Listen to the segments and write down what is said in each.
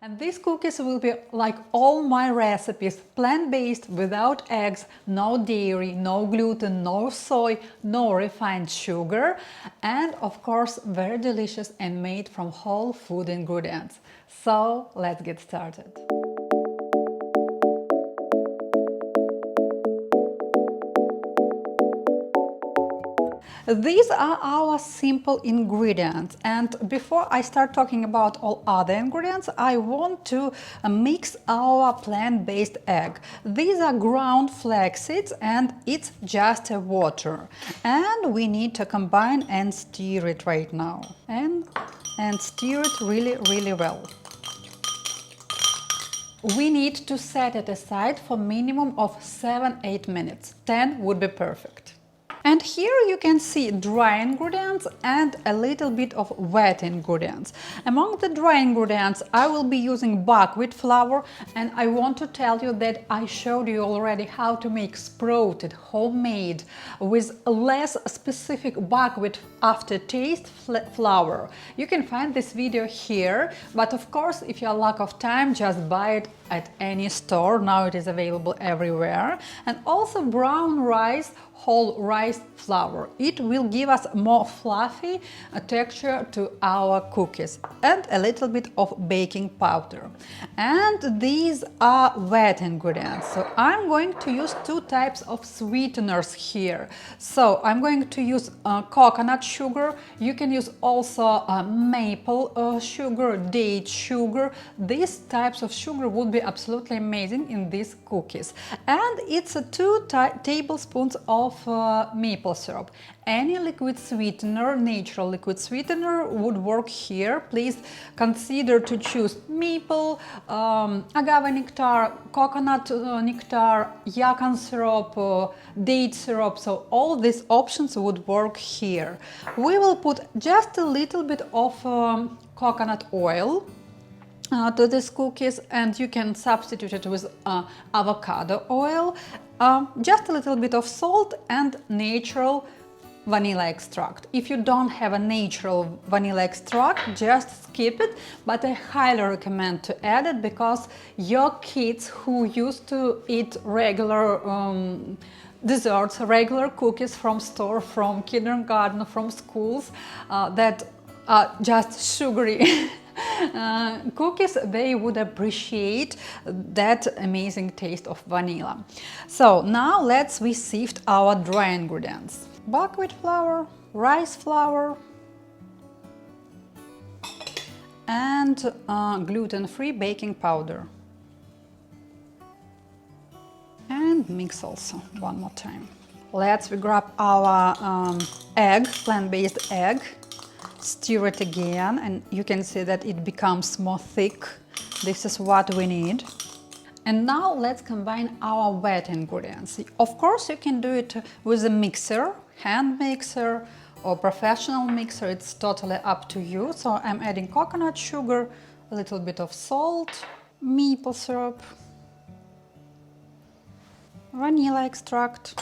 And these cookies will be like all my recipes, plant-based, without eggs, no dairy, no gluten, no soy, no refined sugar, and of course very delicious and made from whole food ingredients. So let's get started. These are our simple ingredients, and before I start talking about all other ingredients, I want to mix our plant-based egg. These are ground flax seeds and it's just a water. And we need to combine and stir it right now. And stir it really well. We need to set it aside for minimum of 7-8 minutes. 10 would be perfect. And here you can see dry ingredients and a little bit of wet ingredients. Among the dry ingredients I will be using buckwheat flour, and I want to tell you that I showed you already how to make sprouted, homemade, with less specific buckwheat aftertaste flour. You can find this video here, but of course if you have lack of time, just buy it at any store. Now it is available everywhere. And also brown rice, whole rice flour. It will give us more fluffy texture to our cookies, and a little bit of baking powder. And these are wet ingredients. So I'm going to use two types of sweeteners here. So I'm going to use coconut sugar. You can use also maple sugar, date sugar. These types of sugar would be absolutely amazing in these cookies. And it's 2 tablespoons of maple syrup. Any liquid sweetener, natural liquid sweetener would work here. Please consider to choose maple, agave nectar, coconut nectar, yacon syrup, date syrup. So all these options would work here. We will put just a little bit of coconut oil to these cookies, and you can substitute it with avocado oil, just a little bit of salt and natural vanilla extract. If you don't have a natural vanilla extract, just skip it, but I highly recommend to add it because your kids who used to eat regular desserts, regular cookies from store, from kindergarten, from schools that are just sugary cookies, they would appreciate that amazing taste of vanilla. So now we sift our dry ingredients. Buckwheat flour, rice flour, and gluten-free baking powder. And mix also one more time. Let's grab our egg, plant-based egg. Stir it again, and you can see that it becomes more thick. This is what we need. And now let's combine our wet ingredients. Of course you can do it with a mixer, hand mixer or professional mixer, it's totally up to you. So I'm adding coconut sugar, a little bit of salt, maple syrup, vanilla extract,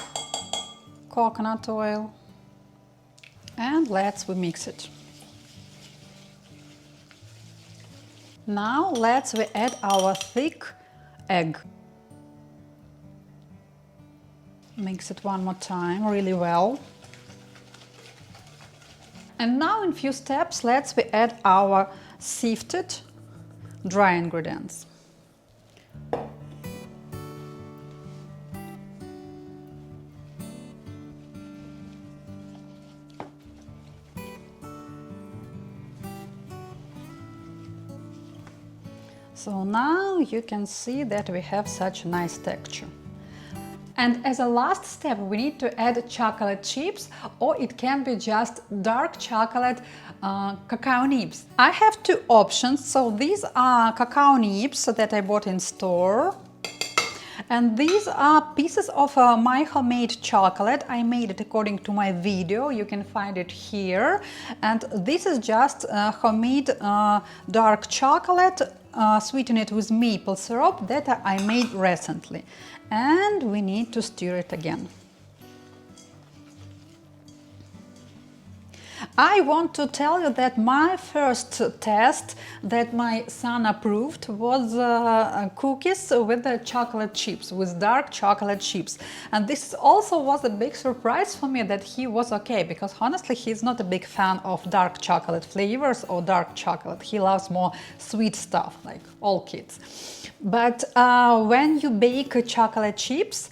coconut oil, and we mix it. Now we add our thick egg. Mix it one more time really well. And now in few steps we add our sifted dry ingredients. So now you can see that we have such a nice texture. And as a last step, we need to add chocolate chips, or it can be just dark chocolate cacao nibs. I have two options. So these are cacao nibs that I bought in store. And these are pieces of my homemade chocolate. I made it according to my video. You can find it here. And this is just homemade dark chocolate, sweeten it with maple syrup that I made recently. And we need to stir it again. I want to tell you that my first test that my son approved was cookies with the chocolate chips, with dark chocolate chips. And this also was a big surprise for me that he was okay, because honestly he's not a big fan of dark chocolate flavors or dark chocolate. He loves more sweet stuff, like all kids. But when you bake chocolate chips,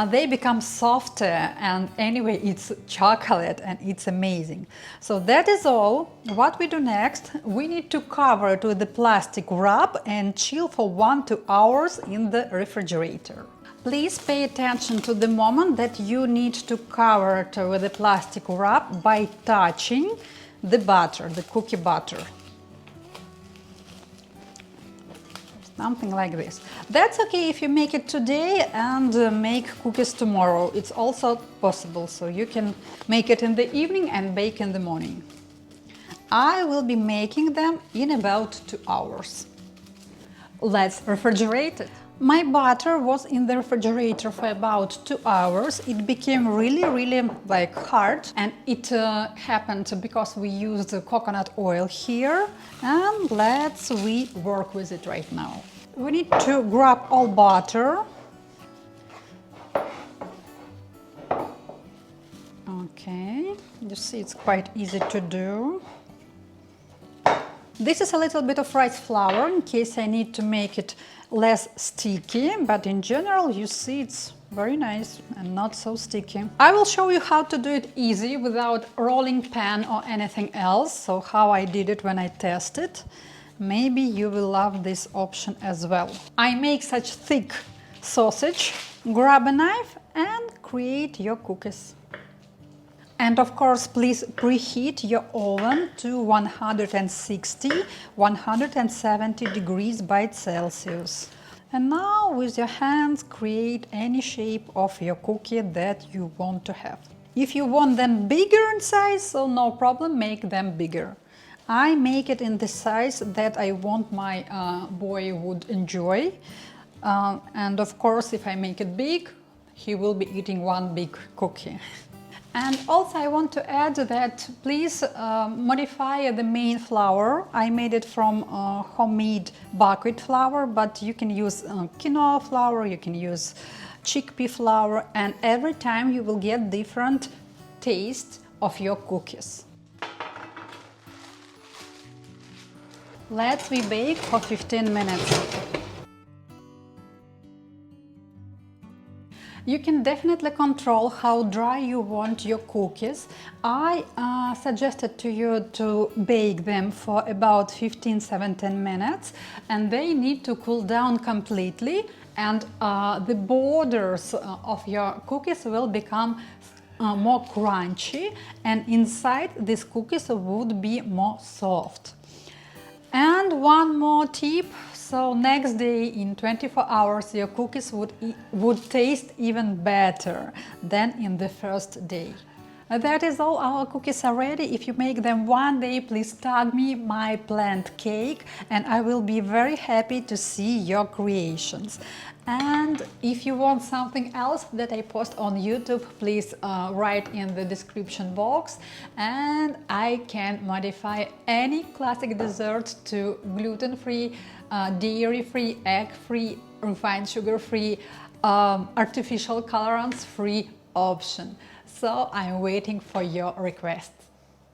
they become softer, and anyway it's chocolate and it's amazing. So that is all. What we do next, we need to cover it with the plastic wrap and chill for 1-2 hours in the refrigerator. Please pay attention to the moment that you need to cover it with the plastic wrap by touching the butter, the cookie butter. Something like this. That's okay if you make it today and make cookies tomorrow. It's also possible, so you can make it in the evening and bake in the morning. I will be making them in about 2 hours. Let's refrigerate it. My butter was in the refrigerator for about 2 hours. It became really like hard, and it happened because we used coconut oil here, and let's work with it right now. We need to grab all butter. Okay, you see it's quite easy to do. This is a little bit of rice flour in case I need to make it less sticky, but in general you see it's very nice and not so sticky. I will show you how to do it easy without rolling pan or anything else, so how I did it when I tested. Maybe you will love this option as well. I make such thick sausage. Grab a knife and create your cookies. And of course, please preheat your oven to 160-170 degrees by Celsius. And now with your hands create any shape of your cookie that you want to have. If you want them bigger in size, so no problem, make them bigger. I make it in the size that I want my boy would enjoy. And of course, if I make it big, he will be eating one big cookie. And also I want to add that please modify the main flour. I made it from homemade buckwheat flour, but you can use quinoa flour, you can use chickpea flour, and every time you will get different taste of your cookies. Let's bake for 15 minutes. You can definitely control how dry you want your cookies. I suggested to you to bake them for about 15-17 minutes, and they need to cool down completely, and the borders of your cookies will become more crunchy, and inside these cookies would be more soft. And one more tip, so next day in 24 hours your cookies would taste even better than in the first day. That is all, our cookies are ready. If you make them one day, please tag me my planned cake and I will be very happy to see your creations. And if you want something else that I post on YouTube, please write in the description box, and I can modify any classic dessert to gluten-free, dairy-free, egg-free, refined sugar-free, artificial colorants-free option. So I'm waiting for your requests.